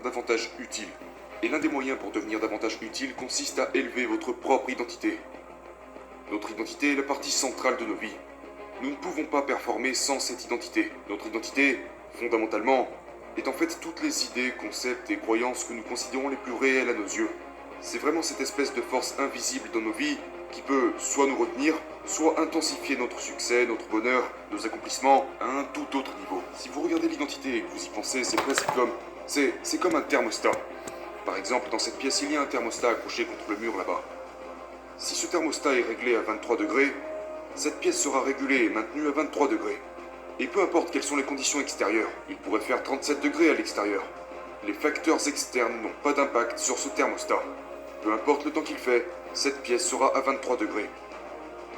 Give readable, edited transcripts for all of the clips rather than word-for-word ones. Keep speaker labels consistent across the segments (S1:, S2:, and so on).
S1: davantage utile. Et l'un des moyens pour devenir davantage utile consiste à élever votre propre identité. Notre identité est la partie centrale de nos vies. Nous ne pouvons pas performer sans cette identité. Notre identité, fondamentalement, est en fait toutes les idées, concepts et croyances que nous considérons les plus réels à nos yeux. C'est vraiment cette espèce de force invisible dans nos vies qui peut soit nous retenir, soit intensifier notre succès, notre bonheur, nos accomplissements à un tout autre niveau. Si vous regardez l'identité et que vous y pensez, c'est presque comme... C'est comme un thermostat. Par exemple, dans cette pièce, il y a un thermostat accroché contre le mur là-bas. Si ce thermostat est réglé à 23 degrés, cette pièce sera régulée et maintenue à 23 degrés. Et peu importe quelles sont les conditions extérieures, il pourrait faire 37 degrés à l'extérieur. Les facteurs externes n'ont pas d'impact sur ce thermostat. Peu importe le temps qu'il fait, cette pièce sera à 23 degrés.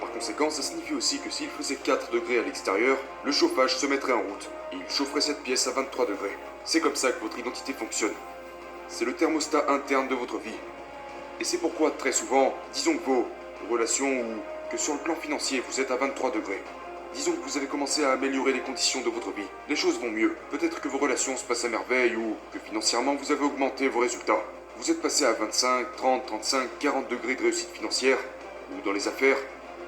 S1: Par conséquent, ça signifie aussi que s'il faisait 4 degrés à l'extérieur, le chauffage se mettrait en route et il chaufferait cette pièce à 23 degrés. C'est comme ça que votre identité fonctionne. C'est le thermostat interne de votre vie. Et c'est pourquoi, très souvent, disons que vos relations ou que sur le plan financier, vous êtes à 23 degrés. Disons que vous avez commencé à améliorer les conditions de votre vie. Les choses vont mieux. Peut-être que vos relations se passent à merveille ou que financièrement vous avez augmenté vos résultats. Vous êtes passé à 25, 30, 35, 40 degrés de réussite financière ou dans les affaires.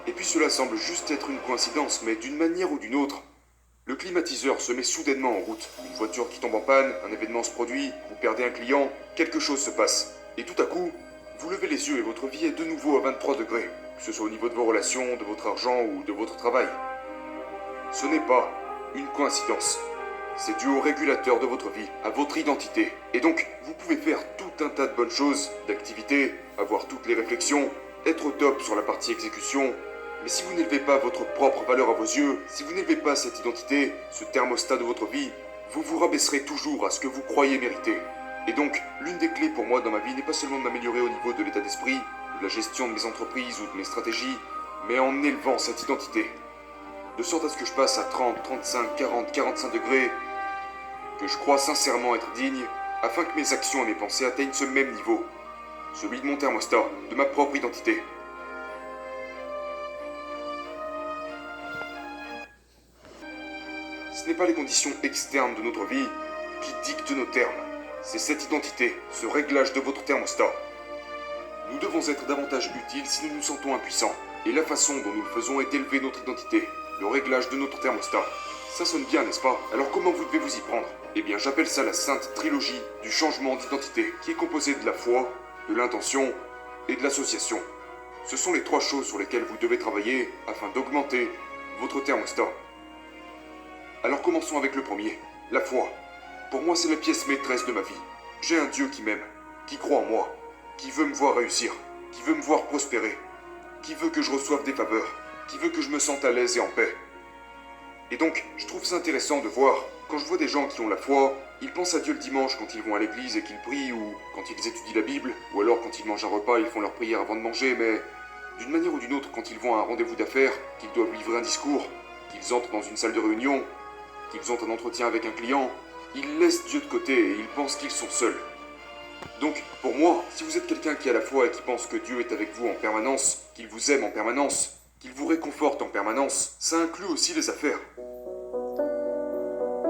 S1: Et puis cela semble juste être une coïncidence, mais d'une manière ou d'une autre, le climatiseur se met soudainement en route. Une voiture qui tombe en panne, un événement se produit, vous perdez un client, quelque chose se passe. Et tout à coup, vous levez les yeux et votre vie est de nouveau à 23 degrés, que ce soit au niveau de vos relations, de votre argent ou de votre travail. Ce n'est pas une coïncidence. C'est dû au régulateur de votre vie, à votre identité. Et donc, vous pouvez faire tout un tas de bonnes choses, d'activités, avoir toutes les réflexions, être au top sur la partie exécution. Mais si vous n'élevez pas votre propre valeur à vos yeux, si vous n'élevez pas cette identité, ce thermostat de votre vie, vous vous rabaisserez toujours à ce que vous croyez mériter. Et donc, l'une des clés pour moi dans ma vie n'est pas seulement de m'améliorer au niveau de l'état d'esprit, de la gestion de mes entreprises ou de mes stratégies, mais en élevant cette identité. De sorte à ce que je passe à 30, 35, 40, 45 degrés, que je crois sincèrement être digne, afin que mes actions et mes pensées atteignent ce même niveau, celui de mon thermostat, de ma propre identité. Ce n'est pas les conditions externes de notre vie qui dictent nos termes, c'est cette identité, ce réglage de votre thermostat. Nous devons être davantage utiles si nous nous sentons impuissants, et la façon dont nous le faisons est d'élever notre identité, le réglage de notre thermostat. Ça sonne bien, n'est-ce pas? Alors comment vous devez vous y prendre? Eh bien, j'appelle ça la sainte trilogie du changement d'identité, qui est composée de la foi, de l'intention et de l'association. Ce sont les trois choses sur lesquelles vous devez travailler afin d'augmenter votre thermostat. Alors commençons avec le premier, la foi. Pour moi, c'est la pièce maîtresse de ma vie. J'ai un Dieu qui m'aime, qui croit en moi, qui veut me voir réussir, qui veut me voir prospérer, qui veut que je reçoive des faveurs, qui veut que je me sente à l'aise et en paix. Et donc, je trouve ça intéressant de voir, quand je vois des gens qui ont la foi, ils pensent à Dieu le dimanche quand ils vont à l'église et qu'ils prient, ou quand ils étudient la Bible, ou alors quand ils mangent un repas, ils font leur prière avant de manger, mais d'une manière ou d'une autre, quand ils vont à un rendez-vous d'affaires, qu'ils doivent livrer un discours, qu'ils entrent dans une salle de réunion, qu'ils ont un entretien avec un client, ils laissent Dieu de côté et ils pensent qu'ils sont seuls. Donc, pour moi, si vous êtes quelqu'un qui a la foi et qui pense que Dieu est avec vous en permanence, qu'il vous aime en permanence, qu'il vous réconforte en permanence, ça inclut aussi les affaires.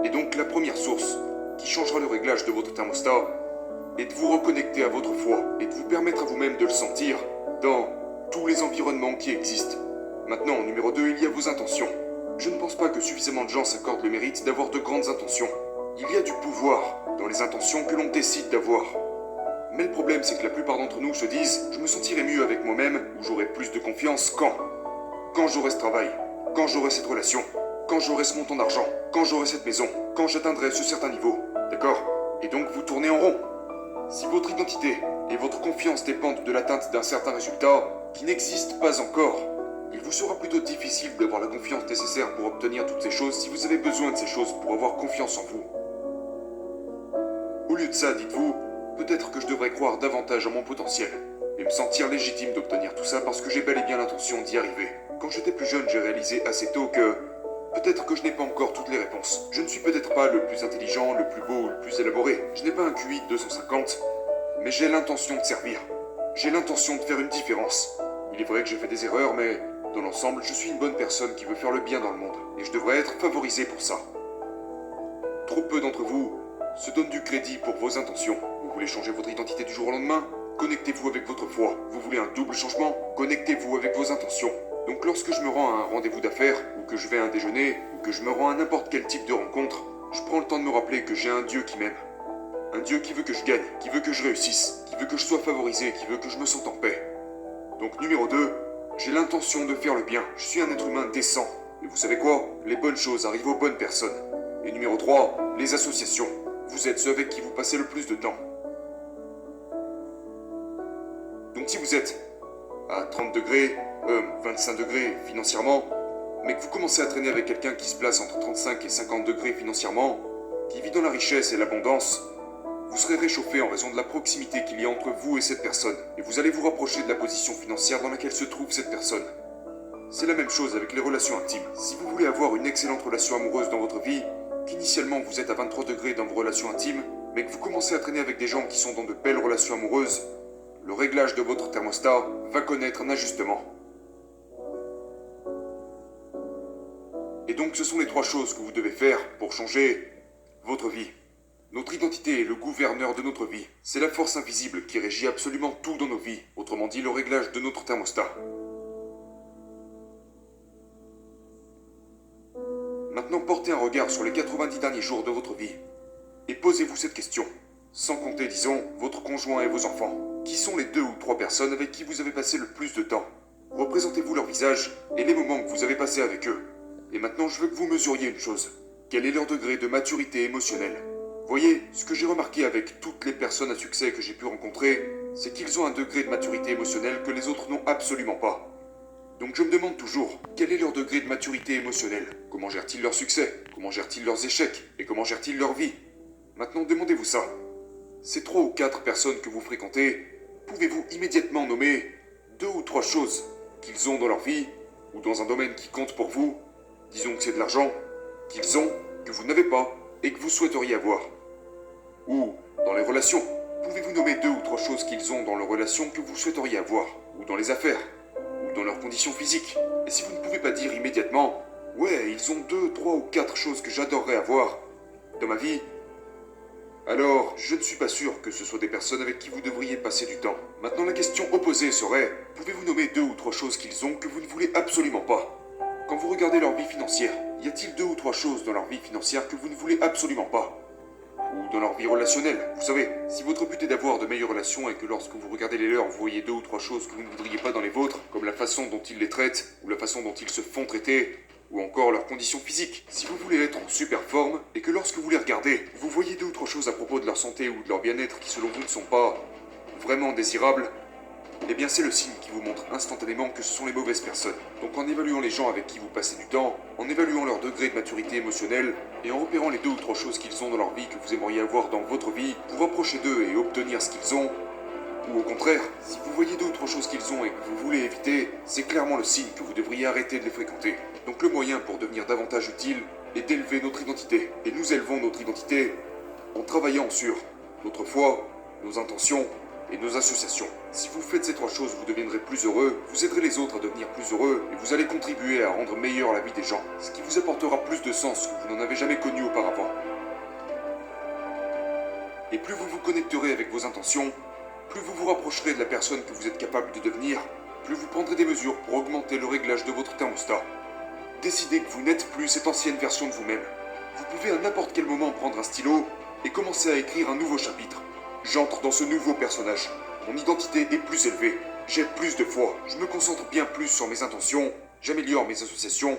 S1: Et donc, la première source qui changera le réglage de votre thermostat est de vous reconnecter à votre foi et de vous permettre à vous-même de le sentir dans tous les environnements qui existent. Maintenant, en numéro 2, il y a vos intentions. Je ne pense pas que suffisamment de gens s'accordent le mérite d'avoir de grandes intentions. Il y a du pouvoir dans les intentions que l'on décide d'avoir. Mais le problème, c'est que la plupart d'entre nous se disent « Je me sentirai mieux avec moi-même ou j'aurai plus de confiance quand ?» Quand j'aurai ce travail, quand j'aurai cette relation, quand j'aurai ce montant d'argent, quand j'aurai cette maison, quand j'atteindrai ce certain niveau. D'accord? Et donc vous tournez en rond. Si votre identité et votre confiance dépendent de l'atteinte d'un certain résultat qui n'existe pas encore, il vous sera plutôt difficile d'avoir la confiance nécessaire pour obtenir toutes ces choses si vous avez besoin de ces choses pour avoir confiance en vous. Au lieu de ça, dites-vous, peut-être que je devrais croire davantage en mon potentiel et me sentir légitime d'obtenir tout ça parce que j'ai bel et bien l'intention d'y arriver. Quand j'étais plus jeune, j'ai réalisé assez tôt que peut-être que je n'ai pas encore toutes les réponses. Je ne suis peut-être pas le plus intelligent, le plus beau ou le plus élaboré. Je n'ai pas un QI de 250, mais j'ai l'intention de servir. J'ai l'intention de faire une différence. Il est vrai que j'ai fait des erreurs, mais dans l'ensemble, je suis une bonne personne qui veut faire le bien dans le monde, et je devrais être favorisé pour ça. Trop peu d'entre vous se donne du crédit pour vos intentions. Vous voulez changer votre identité du jour au lendemain? Connectez-vous avec votre foi. Vous voulez un double changement? Connectez-vous avec vos intentions. Donc lorsque je me rends à un rendez-vous d'affaires, ou que je vais à un déjeuner, ou que je me rends à n'importe quel type de rencontre, je prends le temps de me rappeler que j'ai un Dieu qui m'aime. Un Dieu qui veut que je gagne, qui veut que je réussisse, qui veut que je sois favorisé, qui veut que je me sente en paix. Donc numéro 2, j'ai l'intention de faire le bien. Je suis un être humain décent. Et vous savez quoi? Les bonnes choses arrivent aux bonnes personnes. Et numéro 3, les associations. Vous êtes ceux avec qui vous passez le plus de temps. Donc si vous êtes à 30 degrés, 25 degrés financièrement, mais que vous commencez à traîner avec quelqu'un qui se place entre 35 et 50 degrés financièrement, qui vit dans la richesse et l'abondance, vous serez réchauffé en raison de la proximité qu'il y a entre vous et cette personne, et vous allez vous rapprocher de la position financière dans laquelle se trouve cette personne. C'est la même chose avec les relations intimes. Si vous voulez avoir une excellente relation amoureuse dans votre vie, qu'initialement vous êtes à 23 degrés dans vos relations intimes, mais que vous commencez à traîner avec des gens qui sont dans de belles relations amoureuses, le réglage de votre thermostat va connaître un ajustement. Et donc ce sont les 3 choses que vous devez faire pour changer votre vie. Notre identité est le gouverneur de notre vie. C'est la force invisible qui régit absolument tout dans nos vies, autrement dit le réglage de notre thermostat. Maintenant portez un regard sur les 90 derniers jours de votre vie et posez-vous cette question, sans compter, disons, votre conjoint et vos enfants. Qui sont les 2 ou 3 personnes avec qui vous avez passé le plus de temps? Représentez-vous leur visage et les moments que vous avez passés avec eux. Et maintenant, je veux que vous mesuriez une chose. Quel est leur degré de maturité émotionnelle? Voyez, ce que j'ai remarqué avec toutes les personnes à succès que j'ai pu rencontrer, c'est qu'ils ont un degré de maturité émotionnelle que les autres n'ont absolument pas. Donc je me demande toujours, quel est leur degré de maturité émotionnelle? Comment gèrent-ils leur succès? Comment gèrent-ils leurs échecs? Et comment gèrent-ils leur vie? Maintenant, demandez-vous ça. Ces 3 ou 4 personnes que vous fréquentez, pouvez-vous immédiatement nommer 2 ou 3 choses qu'ils ont dans leur vie, ou dans un domaine qui compte pour vous, disons que c'est de l'argent, qu'ils ont, que vous n'avez pas, et que vous souhaiteriez avoir? Ou, dans les relations, pouvez-vous nommer 2 ou 3 choses qu'ils ont dans leurs relations que vous souhaiteriez avoir? Ou dans les affaires? Ou dans leurs conditions physiques? Et si vous ne pouvez pas dire immédiatement, ouais, ils ont 2, 3 ou 4 choses que j'adorerais avoir dans ma vie, alors je ne suis pas sûr que ce soit des personnes avec qui vous devriez passer du temps. Maintenant la question opposée serait, pouvez-vous nommer 2 ou 3 choses qu'ils ont que vous ne voulez absolument pas? Quand vous regardez leur vie financière, y a-t-il 2 ou 3 choses dans leur vie financière que vous ne voulez absolument pas? Ou dans leur vie relationnelle? Vous savez, si votre but est d'avoir de meilleures relations et que lorsque vous regardez les leurs, vous voyez 2 ou 3 choses que vous ne voudriez pas dans les vôtres, comme la façon dont ils les traitent, ou la façon dont ils se font traiter, ou encore leurs conditions physiques. Si vous voulez être en super forme, et que lorsque vous les regardez, vous voyez 2 ou 3 choses à propos de leur santé ou de leur bien-être qui selon vous ne sont pas vraiment désirables, eh bien c'est le signe qui vous montre instantanément que ce sont les mauvaises personnes. Donc en évaluant les gens avec qui vous passez du temps, en évaluant leur degré de maturité émotionnelle, et en repérant les 2 ou 3 choses qu'ils ont dans leur vie que vous aimeriez avoir dans votre vie, pour rapprocher d'eux et obtenir ce qu'ils ont, ou au contraire, si vous voyez 2 ou 3 choses qu'ils ont et que vous voulez éviter, c'est clairement le signe que vous devriez arrêter de les fréquenter. Donc le moyen pour devenir davantage utile est d'élever notre identité. Et nous élevons notre identité en travaillant sur notre foi, nos intentions et nos associations. Si vous faites ces 3 choses, vous deviendrez plus heureux, vous aiderez les autres à devenir plus heureux et vous allez contribuer à rendre meilleure la vie des gens, ce qui vous apportera plus de sens que vous n'en avez jamais connu auparavant. Et plus vous vous connecterez avec vos intentions, plus vous vous rapprocherez de la personne que vous êtes capable de devenir, plus vous prendrez des mesures pour augmenter le réglage de votre thermostat. Décidez que vous n'êtes plus cette ancienne version de vous-même. Vous pouvez à n'importe quel moment prendre un stylo et commencer à écrire un nouveau chapitre. J'entre dans ce nouveau personnage. Mon identité est plus élevée. J'ai plus de foi. Je me concentre bien plus sur mes intentions. J'améliore mes associations.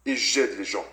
S1: Et j'aide les gens.